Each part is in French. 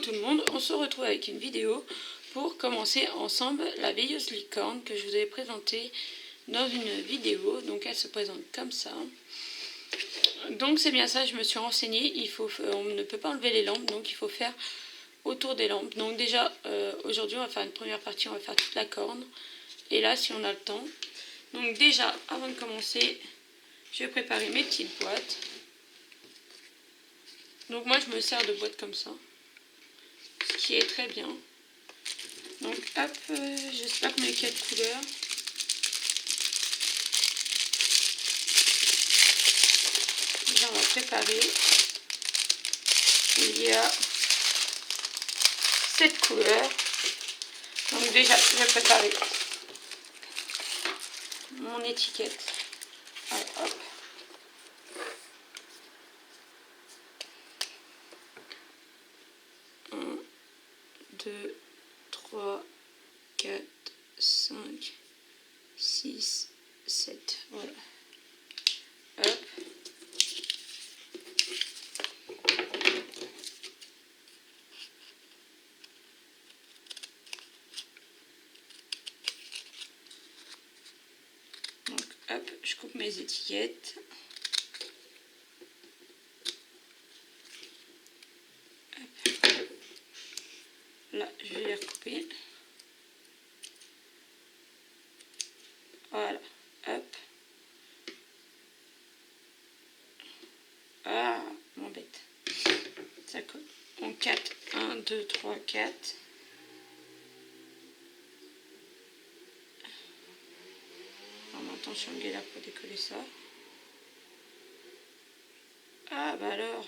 tout le monde, on se retrouve avec une vidéo pour commencer ensemble la veilleuse licorne que je vous avais présentée dans une vidéo. Donc elle se présente comme ça. Donc c'est bien ça, je me suis renseignée, on ne peut pas enlever les lampes, donc il faut faire autour des lampes. Donc déjà aujourd'hui on va faire une première partie, on va faire toute la corne. Et là si on a le temps. Donc déjà avant de commencer, je vais préparer mes petites boîtes. Donc moi je me sers de boîtes comme ça, ce qui est très bien. Donc hop, j'espère qu'on a 4 couleurs. Déjà on va préparer. Il y a 7 couleurs. Donc déjà je vais préparer mon étiquette. Allez, hop. Un, 2, 3, 4, 5, 6, 7. Voilà. Hop. Donc, hop, je coupe mes étiquettes. Hop. Là, je vais les recouper. Voilà. Hop. Ah, m'embête. Ça colle. En 4. 1, 2, 3, 4. En même temps, je suis en galère pour décoller ça. Ah, bah alors.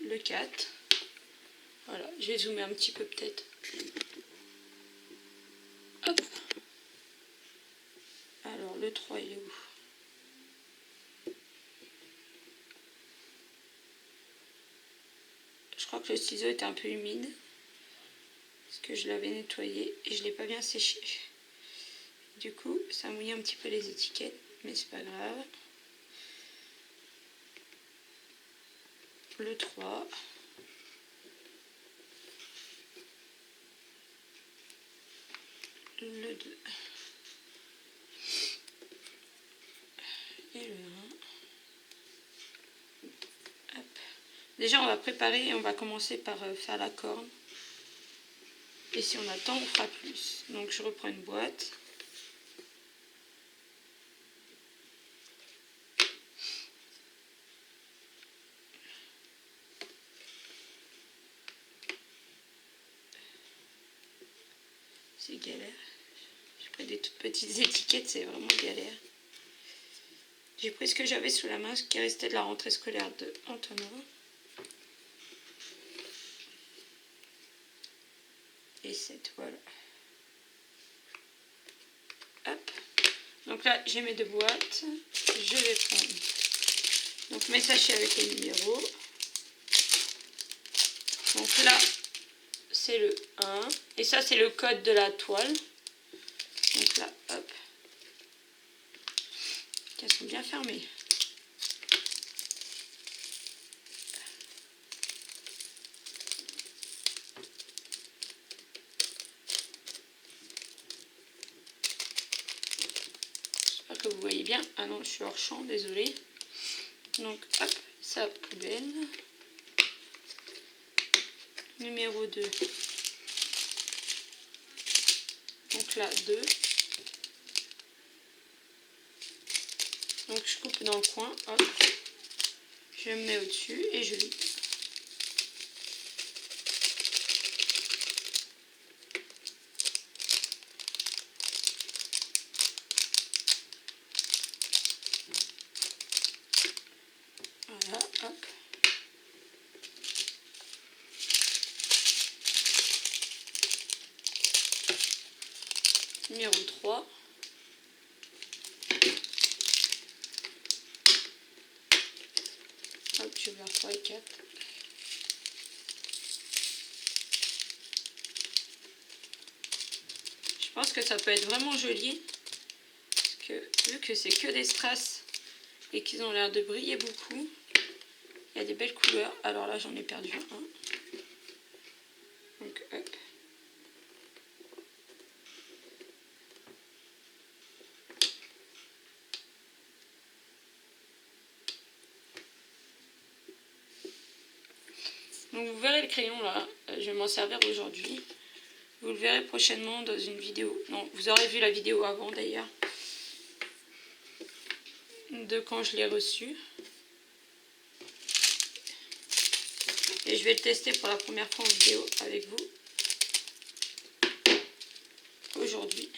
Le 4. Voilà, je vais zoomer un petit peu peut-être. Hop. Alors, le 3, il est où? Je crois que le ciseau était un peu humide. Parce que je l'avais nettoyé et je ne l'ai pas bien séché. Du coup, ça mouille un petit peu les étiquettes, mais c'est pas grave. Le 3. Le 2. Et le 1. Hop. Déjà, on va préparer et on va commencer par faire la corne. Et si on a le temps, on fera plus. Donc, je reprends une boîte. C'est galère. J'ai pris des toutes petites étiquettes, c'est vraiment galère. J'ai pris ce que j'avais sous la main, ce qui restait de la rentrée scolaire de Antonin. Et 7, voilà. Hop. Donc là, j'ai mes 2 boîtes. Je vais prendre donc mes sachets avec les numéros. Donc là, c'est le 1. Et ça, c'est le code de la toile. Donc là, hop. Elles sont bien fermées. J'espère que vous voyez bien. Ah non, je suis hors champ, désolée. Donc, hop, ça, poubelle. Numéro 2. Donc là, 2. Donc je coupe dans le coin, hop. Je me mets au-dessus et je lis. Voilà, hop. Numéro 3. Hop, je vais vers 3 et 4. Je pense que ça peut être vraiment joli. Parce que vu que c'est que des strass et qu'ils ont l'air de briller beaucoup, Il y a des belles couleurs. Alors là, j'en ai perdu un. Donc, hop. Donc vous verrez le crayon là, je vais m'en servir aujourd'hui. Vous le verrez prochainement dans une vidéo. Non, vous aurez vu la vidéo avant d'ailleurs. De quand je l'ai reçu. Et je vais le tester pour la première fois en vidéo avec vous. Aujourd'hui.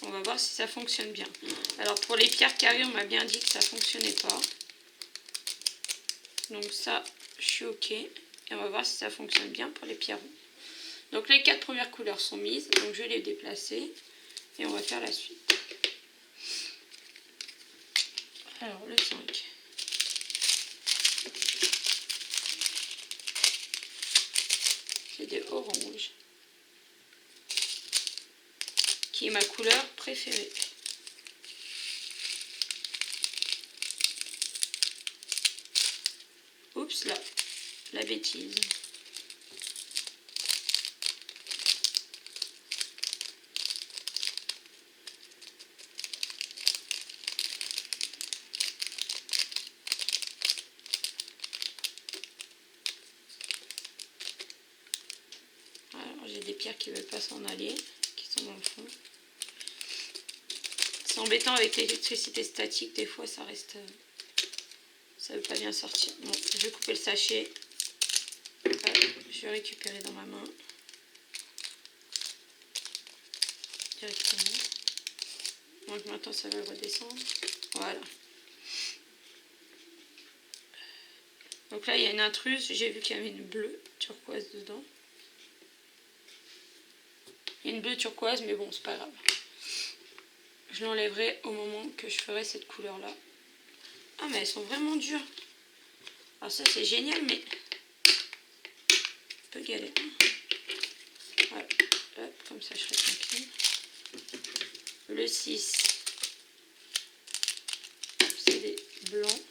On va voir si ça fonctionne bien. Alors pour les pierres carrées, on m'a bien dit que ça fonctionnait pas. Donc ça, je suis ok. Et on va voir si ça fonctionne bien pour les pierres rondes. Donc les 4 premières couleurs sont mises. Donc je vais les déplacer. Et on va faire la suite. Alors le 5. C'est des oranges. Qui est ma couleur préférée. Oups là, la bêtise. Alors j'ai des pierres qui ne veulent pas s'en aller, qui sont dans le fond. C'est embêtant avec l'électricité statique, des fois ça reste... ça ne veut pas bien sortir. Bon, je vais couper le sachet. Je vais récupérer dans ma main. Directement. Donc maintenant ça va redescendre. Voilà. Donc là il y a une intruse. J'ai vu qu'il y avait une bleue turquoise dedans. Il y a une bleue turquoise, mais bon, c'est pas grave. Je l'enlèverai au moment que je ferai cette couleur là. Ah mais elles sont vraiment dures. Alors ça c'est génial, mais un peu galère. Voilà. Hop, comme ça je serai tranquille. Le 6, c'est des blancs.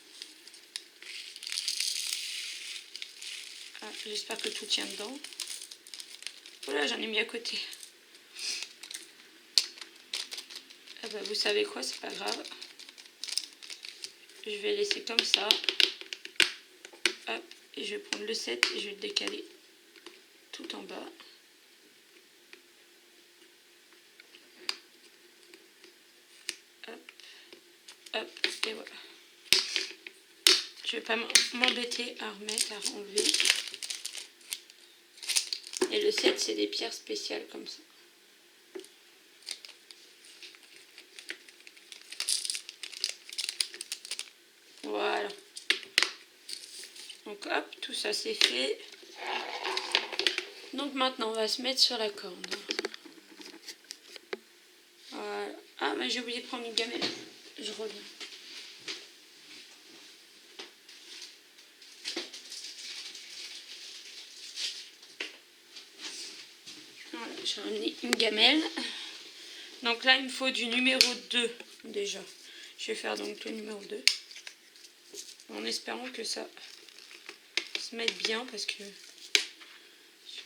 Ah, j'espère que tout tient dedans. Voilà, j'en ai mis à côté. Ah bah, vous savez quoi, c'est pas grave. Je vais laisser comme ça. Hop, et je vais prendre le 7 et je vais le décaler tout en bas. Hop, hop, et voilà. Je vais pas m'embêter à remettre, à enlever. Et le 7, c'est des pierres spéciales comme ça. Voilà. Donc hop, tout ça c'est fait. Donc maintenant on va se mettre sur la corde. Voilà. Ah mais j'ai oublié de prendre une gamelle. Je reviens. Voilà, j'ai ramené une gamelle. Donc là il me faut du numéro 2 déjà. Je vais faire donc le numéro 2. En espérant que ça se mette bien parce que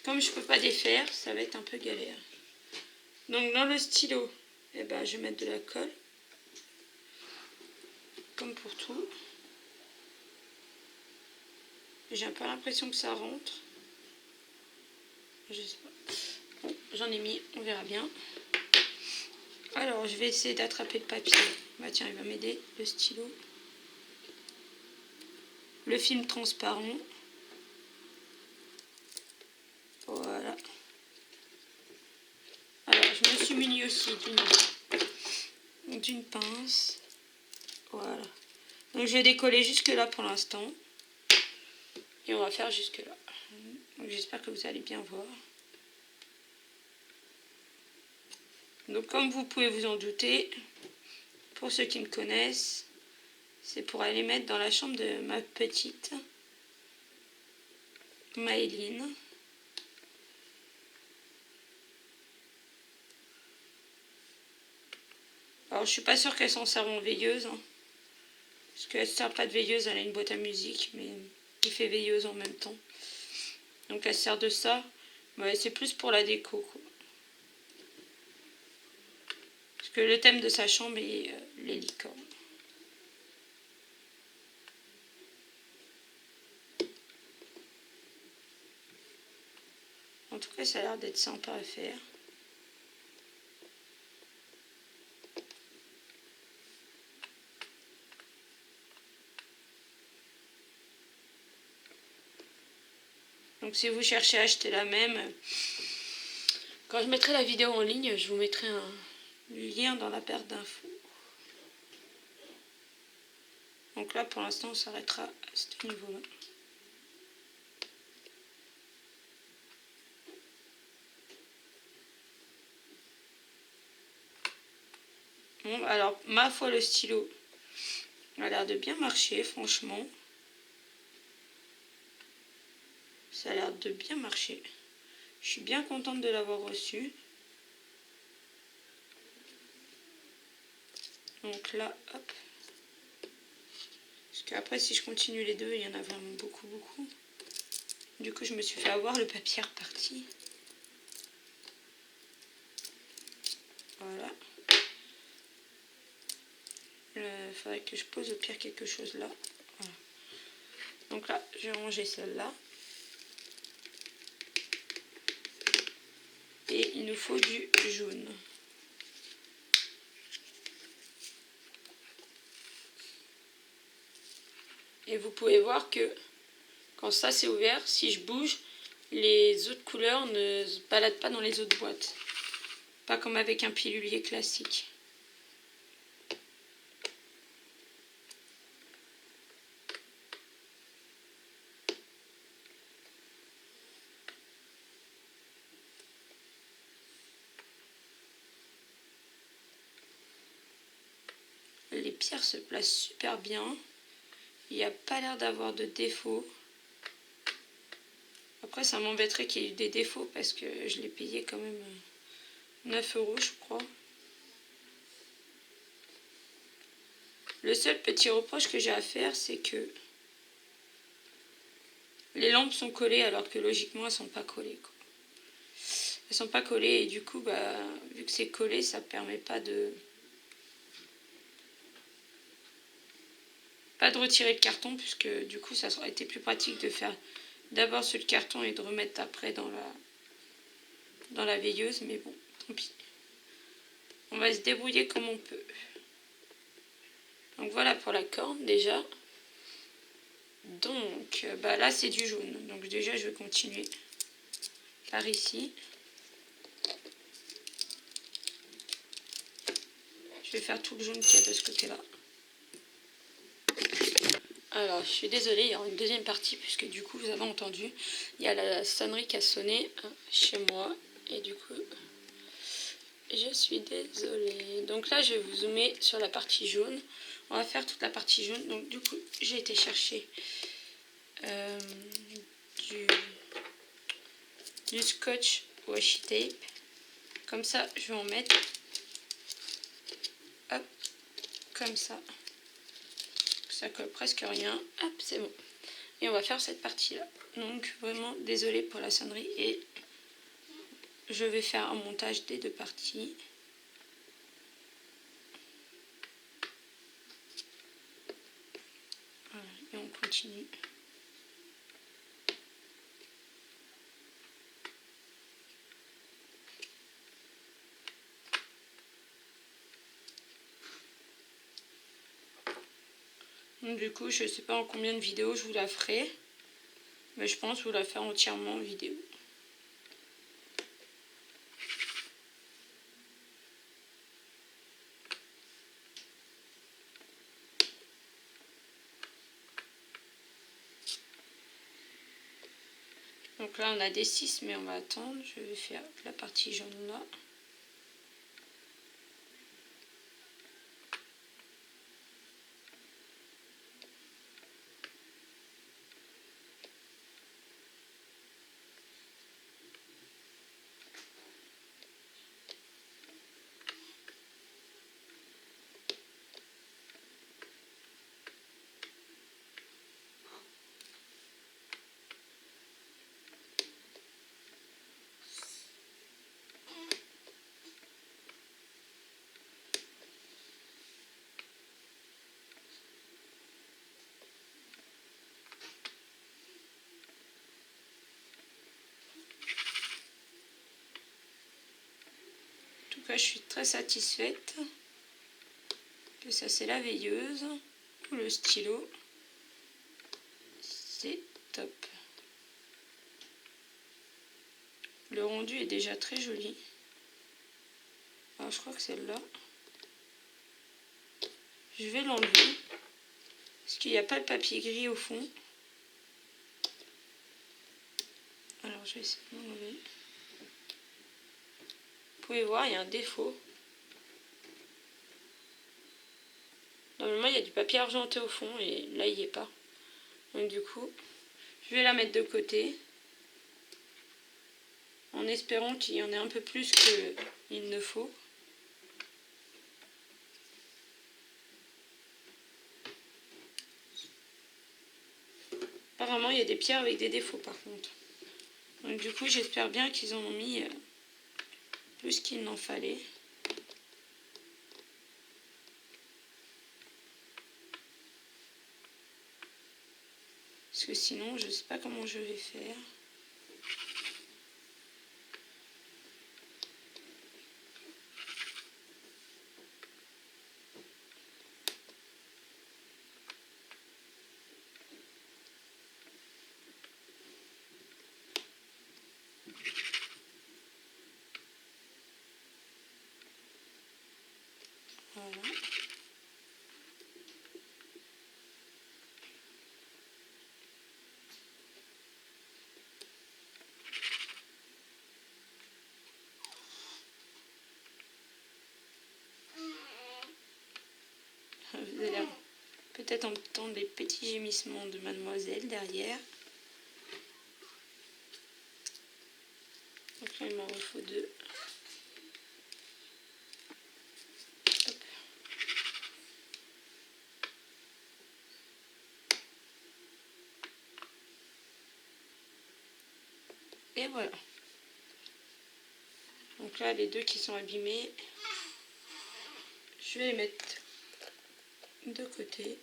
comme je peux pas défaire, ça va être un peu galère. Donc dans le stylo, eh ben, je vais mettre de la colle. Comme pour tout. J'ai un peu l'impression que ça rentre. Je sais pas. Bon, j'en ai mis, on verra bien. Alors, je vais essayer d'attraper le papier. Bah tiens, il va m'aider, le stylo. Le film transparent. Voilà. Alors, je me suis munie aussi d'une pince. Voilà. Donc, je vais décoller jusque là pour l'instant. Et on va faire jusque là. Donc, j'espère que vous allez bien voir. Donc, comme vous pouvez vous en douter, pour ceux qui me connaissent, c'est pour aller mettre dans la chambre de ma petite Maëline. Alors je suis pas sûre qu'elle s'en serve en veilleuse. Hein, parce qu'elle ne sert pas de veilleuse, elle a une boîte à musique, mais qui fait veilleuse en même temps. Donc elle sert de ça. Ouais, c'est plus pour la déco, quoi. Parce que le thème de sa chambre est les licornes. En tout cas, ça a l'air d'être sympa à faire. Donc si vous cherchez à acheter la même, quand je mettrai la vidéo en ligne, je vous mettrai un lien dans la barre d'infos. Donc là, pour l'instant, on s'arrêtera à ce niveau-là. Bon, alors, ma foi, le stylo a l'air de bien marcher, franchement. Ça a l'air de bien marcher. Je suis bien contente de l'avoir reçu. Donc là, hop. Parce qu'après, si je continue les deux, il y en a vraiment beaucoup, beaucoup. Du coup, je me suis fait avoir, le papier est reparti. Voilà. Il faudrait que je pose au pire quelque chose là. Voilà. Donc là, je vais ranger celle-là. Et il nous faut du jaune. Et vous pouvez voir que quand ça c'est ouvert, si je bouge, les autres couleurs ne se baladent pas dans les autres boîtes. Pas comme avec un pilulier classique. Les pierres se placent super bien. Il n'y a pas l'air d'avoir de défauts. Après, ça m'embêterait qu'il y ait eu des défauts parce que je l'ai payé quand même 9 €, je crois. Le seul petit reproche que j'ai à faire, c'est que les lampes sont collées alors que logiquement, elles sont pas collées, quoi. Elles sont pas collées et du coup, bah, vu que c'est collé, ça permet pas de retirer le carton, puisque du coup ça aurait été plus pratique de faire d'abord sur le carton et de remettre après dans la veilleuse, mais bon, tant pis. On va se débrouiller comme on peut. Donc voilà pour la corne déjà. Donc bah là c'est du jaune, donc déjà je vais continuer par ici. Je vais faire tout le jaune qu'il y a de ce côté-là. Alors, je suis désolée, il y aura une deuxième partie, puisque du coup, vous avez entendu, il y a la sonnerie qui a sonné chez moi, et du coup, je suis désolée. Donc là, je vais vous zoomer sur la partie jaune. On va faire toute la partie jaune. Donc du coup, j'ai été chercher du scotch washi tape. Comme ça, je vais en mettre, hop, comme ça. Ça colle presque rien. Hop, c'est bon. Et on va faire cette partie-là. Donc vraiment désolée pour la sonnerie et je vais faire un montage des deux parties. Voilà, et on continue. Donc, du coup, je ne sais pas en combien de vidéos je vous la ferai, mais je pense vous la faire entièrement en vidéo. Donc là, on a des 6, mais on va attendre. Je vais faire la partie jaune là. tout cas, je suis très satisfaite que ça c'est la veilleuse ou le stylo. C'est top. Le rendu est déjà très joli. Alors je crois que celle-là, je vais l'enlever parce qu'il n'y a pas de papier gris au fond. Alors je vais essayer de l'enlever. Vous pouvez voir, il y a un défaut. Normalement il y a du papier argenté au fond et là il n'y est pas. Donc du coup, je vais la mettre de côté. En espérant qu'il y en ait un peu plus qu'il ne faut. Apparemment, il y a des pierres avec des défauts par contre. Donc du coup, j'espère bien qu'ils en ont mis plus qu'il n'en fallait. Parce que sinon, je ne sais pas comment je vais faire. Voilà. Vous allez peut-être entendre les petits gémissements de mademoiselle derrière. Donc là, il m'en faut deux. Hop. Et voilà. Donc là, les deux qui sont abîmés, je vais les mettre de côté.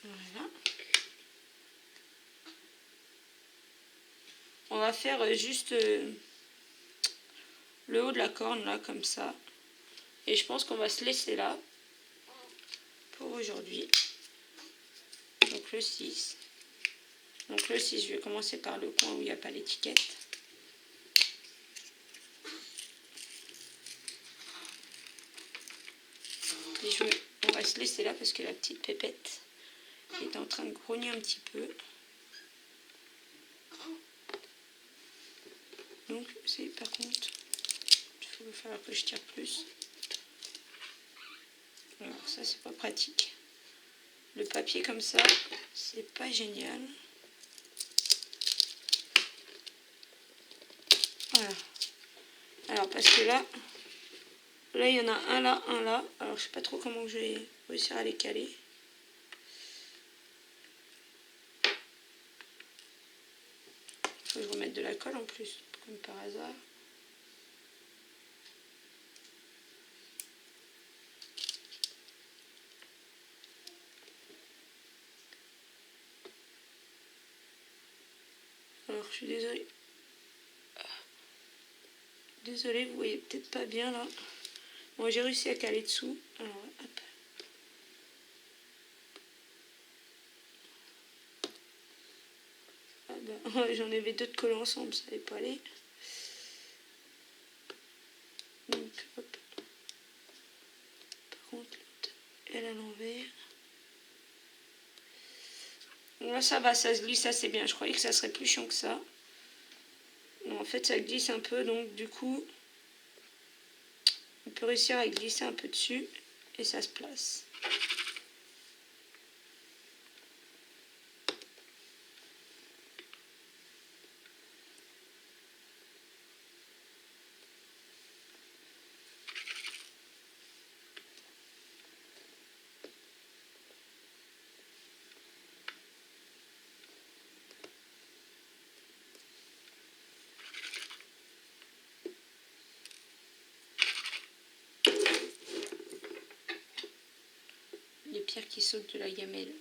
Voilà. On va faire juste le haut de la corne là, comme ça. Et je pense qu'on va se laisser là pour aujourd'hui. Donc le 6. Donc le 6, je vais commencer par le coin où il n'y a pas l'étiquette. On va se laisser là parce que la petite pépette est en train de grogner un petit peu. Donc c'est par contre, il va falloir que je tire plus. Alors ça c'est pas pratique. Le papier comme ça, c'est pas génial. Voilà. Alors parce que là il y en a un là, un là. Alors je sais pas trop comment je vais réussir à les caler. Il faut que je remette de la colle en plus, comme par hasard. Alors je suis désolée. Désolée, vous voyez peut-être pas bien là. Bon, j'ai réussi à caler dessous. Alors, hop. Ah bah, ouais, j'en avais deux de collés ensemble, ça n'allait pas aller. Donc, hop. Par contre, l'autre, elle à l'envers. Bon, là, ça va, ça se glisse assez bien. Je croyais que ça serait plus chiant que ça. Non, en fait, ça glisse un peu, donc du coup, on peut réussir à glisser un peu dessus et ça se place. Les pierres qui sautent de la gamelle.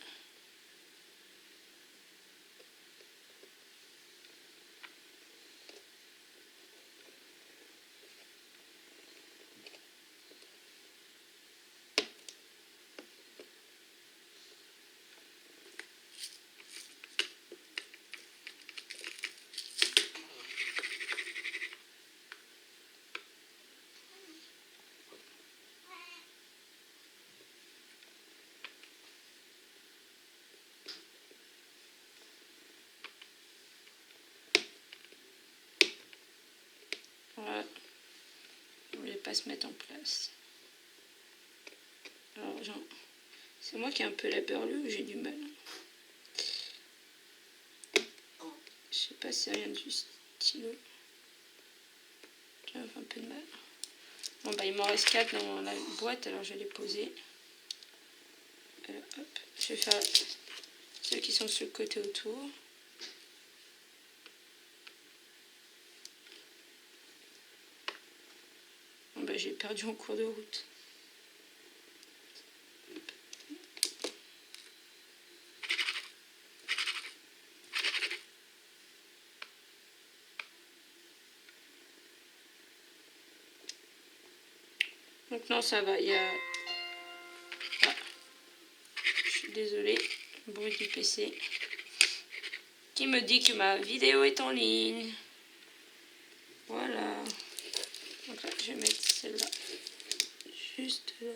Voilà. Vous ne voulez pas se mettre en place. Alors, c'est moi qui ai un peu la berlue ou j'ai du mal. Je sais pas si ça vient du stylo. J'ai un peu de mal. Bon bah il m'en reste 4 dans la boîte, alors je vais les poser. Hop. Je vais faire ceux qui sont sur le côté autour. Bon bah j'ai perdu en cours de route. Donc non, ça va, il y a... Ah, je suis désolée, bruit du PC qui me dit que ma vidéo est en ligne. Voilà. Donc là, je vais mettre celle-là juste là.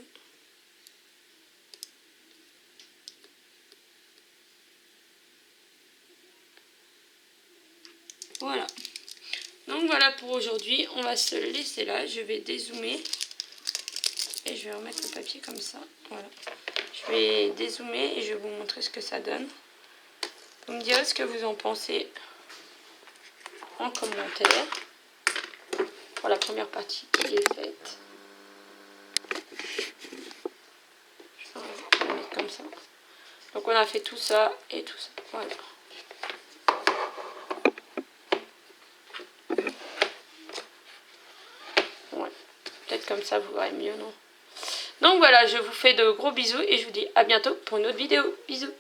Voilà. Donc voilà pour aujourd'hui, on va se laisser là. Je vais dézoomer et je vais remettre le papier comme ça. Voilà. Je vais dézoomer et je vais vous montrer ce que ça donne. Vous me direz ce que vous en pensez en commentaire pour la première partie qui est faite. Je vais la mettre comme ça. Donc on a fait tout ça et tout ça. Voilà. Ouais. Peut-être comme ça vous verrez mieux, non? Donc voilà, je vous fais de gros bisous et je vous dis à bientôt pour une autre vidéo. Bisous.